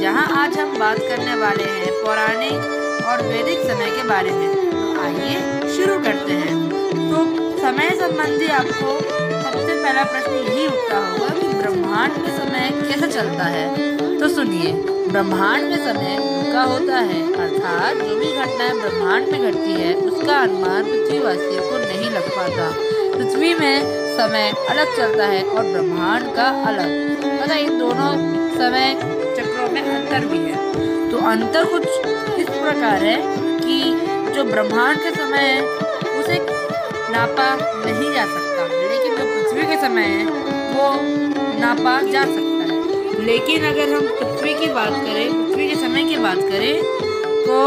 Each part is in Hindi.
जहां आज हम बात करने वाले हैं पौराणिक और वैदिक समय के बारे में। तो आइए शुरू करते हैं। तो समय संबंधी आपको सबसे पहला प्रश्न यही उठता होगा कि ब्रह्मांड में समय कैसे चलता है। तो सुनिए, ब्रह्मांड में समय रुका होता है, अर्थात जो भी घटनाएं ब्रह्मांड में घटती है उसका अनुमान पृथ्वीवासियों को नहीं लग पाता। पृथ्वी में समय अलग चलता है और ब्रह्मांड का अलग, पता इन दोनों समय चक्रों में अंतर भी है। तो अंतर कुछ इस प्रकार है कि जो ब्रह्मांड के समय है उसे नापा नहीं जा सकता, लेकिन जो पृथ्वी के समय है वो नापा जा सकता है। लेकिन अगर हम पृथ्वी की बात करें, पृथ्वी के समय की बात करें तो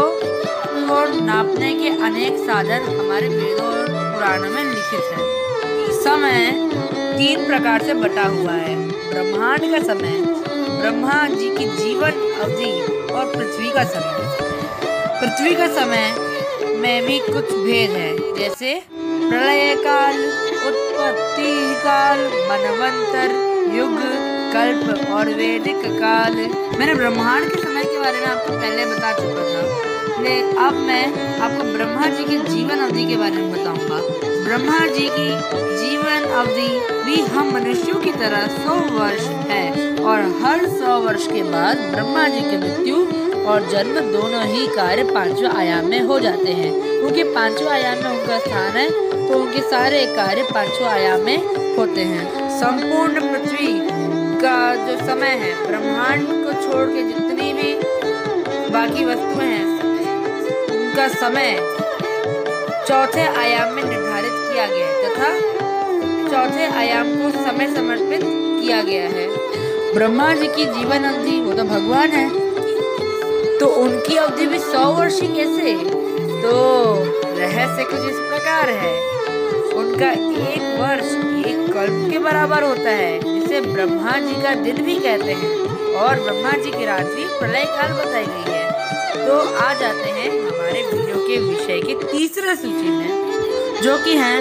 नापने के अनेक साधन हमारे वेदों और पुराणों में लिखित है। समय 3 प्रकार से बटा हुआ है। ब्रह्मांड का समय, ब्रह्मा जी की जीवन अवधि और पृथ्वी का समय। पृथ्वी का समय में भी कुछ भेद है, जैसे प्रलय काल, उत्पत्ति काल, मनवंतर, युग, कल्प और वैदिक काल। मैंने ब्रह्मांड के समय के बारे में आपको पहले बता चुका था, लेकिन अब मैं आपको ब्रह्मा जी की जीवन अवधि के बारे में बताऊंगा। ब्रह्मा जी की जीवन अवधि भी हम मनुष्यों की तरह 100 वर्ष है और हर 100 वर्ष के बाद ब्रह्मा जी की मृत्यु और जन्म दोनों ही कार्य 5वें आयाम में हो जाते हैं। क्योंकि 5वें आयाम में उनका स्थान है तो उनके सारे कार्य 5वें आयाम में होते हैं। संपूर्ण पृथ्वी का जो समय है, ब्रह्मांड को छोड़ के जितनी भी बाकी वस्तुएं हैं उनका समय 4थे आयाम में निर्धारित किया गया है तथा 4थे आयाम को समय समर्पित किया गया है। ब्रह्मा जी की जीवन अवधि, वो तो भगवान है, तो उनकी अवधि भी 100 वर्ष ही कैसे? तो रहस्य कुछ इस प्रकार है। उनका 1 वर्ष 1 कल्प के बराबर होता है, जिसे ब्रह्मा जी का दिन भी कहते हैं, और ब्रह्मा जी की रात्रि प्रलय काल बताई गई है। तो आ जाते हैं हमारे वीडियो के विषय के तीसरे सूची में, जो कि है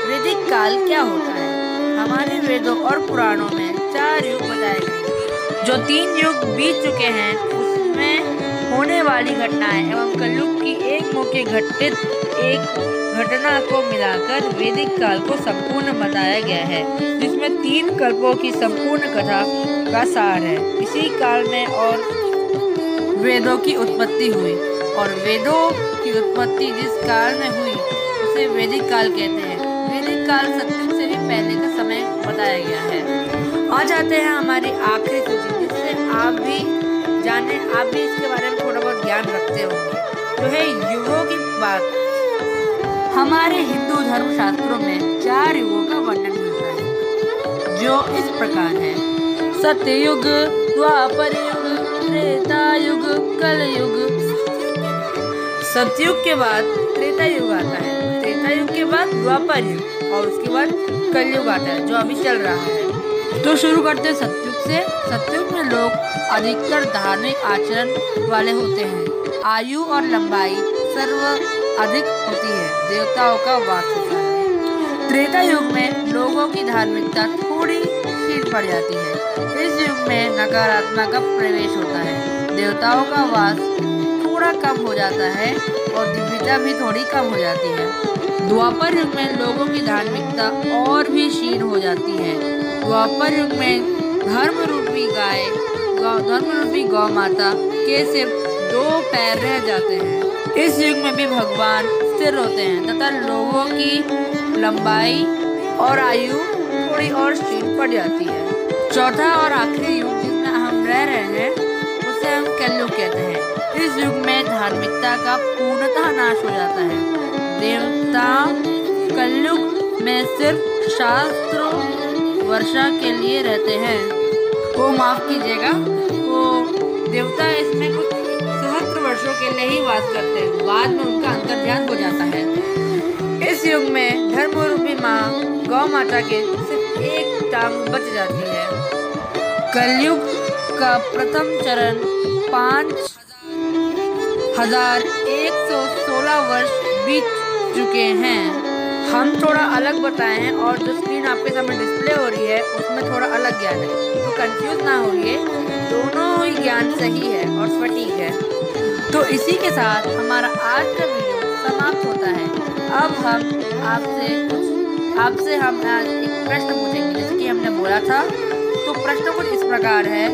वैदिक काल क्या होता है। हमारे वेदों और पुराणों में 4 युग बताए गए। जो 3 युग बीत चुके हैं उसमें होने वाली घटनाएं एवं कलयुग की एक मौके घटित एक घटना को मिलाकर वैदिक काल को संपूर्ण बताया गया है, जिसमें 3 कल्पों की संपूर्ण कथा का सार है। इसी काल में और वेदों की उत्पत्ति हुई, और वेदों की उत्पत्ति जिस काल में हुई उसे वैदिक काल कहते हैं। वैदिक काल सतयुग से भी पहले का समय बताया गया है। आ जाते हैं हमारी आखिरी सूची, जिससे आप भी जाने, आप भी इसके बारे में थोड़ा बहुत ज्ञान रखते होंगे, जो है युगों की बात। हमारे हिंदू धर्म शास्त्रों में 4 युगों का वर्णन मिलता है, जो इस प्रकार है: सत्ययुग, द्वापर युग, त्रेता युग, कलयुग। सतयुग के बाद त्रेता युग आता है, त्रेता युग के बाद द्वापर युग और उसके बाद कलयुग आता है, जो अभी चल रहा है। तो शुरू करते हैं सतयुग से। सतयुग में लोग अधिकतर धार्मिक आचरण वाले होते हैं। आयु और लंबाई सर्वाधिक होती है, देवताओं का वास होता है। त्रेता युग में लोगों की धार्मिकता थोड़ी क्षीण पड़ जाती है। इस युग में नकारात्मक का प्रवेश होता है, देवताओं का वास थोड़ा कम हो जाता है और दिव्यता भी थोड़ी कम हो जाती है। द्वापर युग में लोगों की धार्मिकता और भी क्षीण हो जाती है। द्वापर युग में धर्म रूपी गौ माता के सिर्फ 2 पैर रह जाते हैं। इस युग में भी भगवान स्थिर होते हैं तथा लोगों की लंबाई और आयु थोड़ी और क्षीण पड़ जाती है। चौथा और आखिरी युग जिसमें हम रह रहे हैं उसे हम कलयुग कहते हैं। इस युग में धार्मिकता का पूर्णतः नाश हो जाता है। देवता कलयुग में सिर्फ शास्त्रों वर्षा के लिए रहते हैं। वो माफ कीजिएगा, वो देवता इसमें कुछ सहस्त्र वर्षों के लिए ही वास करते हैं, बाद में उनका अंतर्ध्यान हो जाता है। इस युग में धर्म रूपी माँ गौ माता के सिर्फ 1 टांग बच जाती है। कलयुग का प्रथम चरण 5116 वर्ष बीत चुके हैं। हम थोड़ा अलग बताए हैं और जो स्क्रीन आपके सामने डिस्प्ले हो रही है उसमें थोड़ा अलग ज्ञान है, तो कंफ्यूज ना होइए। दोनों ही ज्ञान सही है और सटीक है। तो इसी के साथ हमारा आज का वीडियो समाप्त होता है। अब हम आपसे हम आज एक प्रश्न पूछेंगे, जैसे कि हमने बोला था। तो प्रश्न कुछ इस प्रकार है,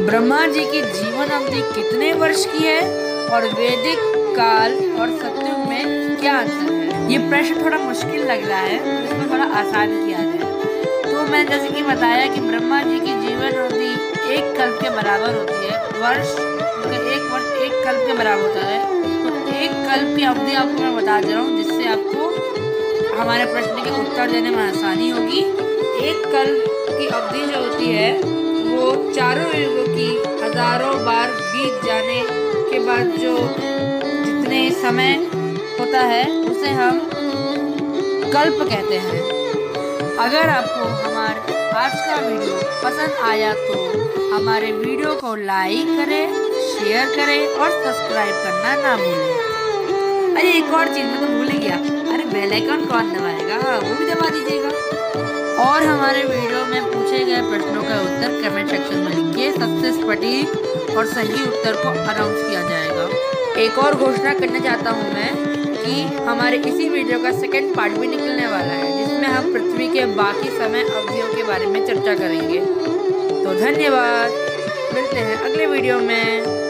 ब्रह्मा जी की जीवन अवधि कितने वर्ष की है और वैदिक काल और सतयुग में क्या अंतर है। ये प्रश्न थोड़ा मुश्किल लग रहा है, तो इसको थोड़ा आसान किया जाए। तो मैंने जैसे कि बताया कि ब्रह्मा जी की जीवन अवधि एक कल्प के बराबर होती है। वर्ष एक वर्ष एक कल्प के बराबर होता है। तो एक कल्प की अवधि आपको मैं बता दे रहा हूँ, जिससे आपको हमारे प्रश्न के उत्तर देने में आसानी होगी। एक कल्प की अवधि जो होती है वो चारों युगों की हजारों बार बीत जाने के बाद जो जितने समय होता है उसे हम कल्प कहते हैं। अगर आपको हमारा आज का वीडियो पसंद आया तो हमारे वीडियो को लाइक करें, शेयर करें और सब्सक्राइब करना ना भूलें। अरे एक और चीज़ मैं तो भूल गया, अरे बेल आइकन कौन दबाएगा, वो भी दबा दीजिएगा। और हमारे वीडियो में पूछे गए प्रश्नों का उत्तर कमेंट सेक्शन में लिखिए। सबसे सटीक और सही उत्तर को अनाउंस किया जाएगा। एक और घोषणा करना चाहता हूँ मैं कि हमारे इसी वीडियो का सेकंड पार्ट भी निकलने वाला है, जिसमें हम पृथ्वी के बाकी समय अवधियों के बारे में चर्चा करेंगे। तो धन्यवाद, मिलते हैं अगले वीडियो में।